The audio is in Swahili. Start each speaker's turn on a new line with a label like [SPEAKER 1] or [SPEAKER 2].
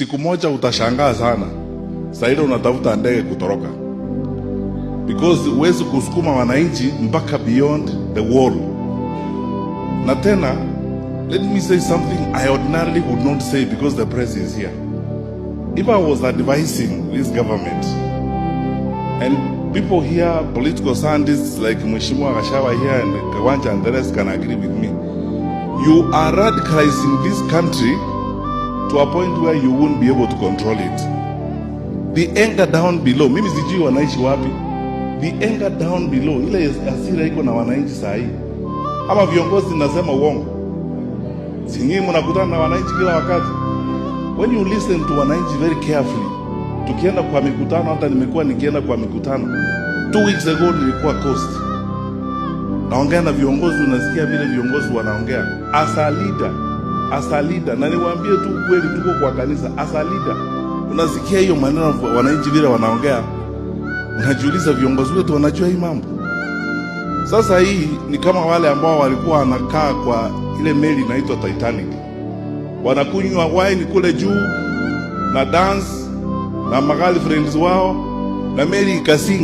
[SPEAKER 1] Siku moja utashangaa sana. Saida unatafuta ndege kutoroka. Because huwezi kusukuma wananchi mpaka beyond the wall. Na tena, let me say something I ordinarily would not say because the press is here. If I was advising this government, and people here, political scientists like Mheshimiwa Gachagua here and Kawanja and the rest can agree with me, you are radicalizing this country to a point where you won't be able to control it. The anger down below, mimi sijui wanaishi wapi. The anger down below, ile hasira iko na wananchi saa hii. Ama viongozi nasema uongo. Si nyinyi mnakutana na wananchi kila wakati. When you listen to wananchi very carefully, tukienda kwa mikutano, hata nimekuwa nikienda kwa mikutano 2 weeks ago, nilikuwa Coast. Naongea na viongozi, unasikia vile viongozi wanaongea. As a leader, na niwaambie tu kweli, tuko kwa kanisa. As a leader, unasikia hiyo maneno wananchi vile wanaongea, unajiuliza viongozi wetu wanajua hii mambo. Sasa hii ni kama wale ambao walikuwa wanakaa kwa ile meli inaitwa Titanic, wanakunywa wine kule juu na dance na magali friends wao, na meli ikasinga.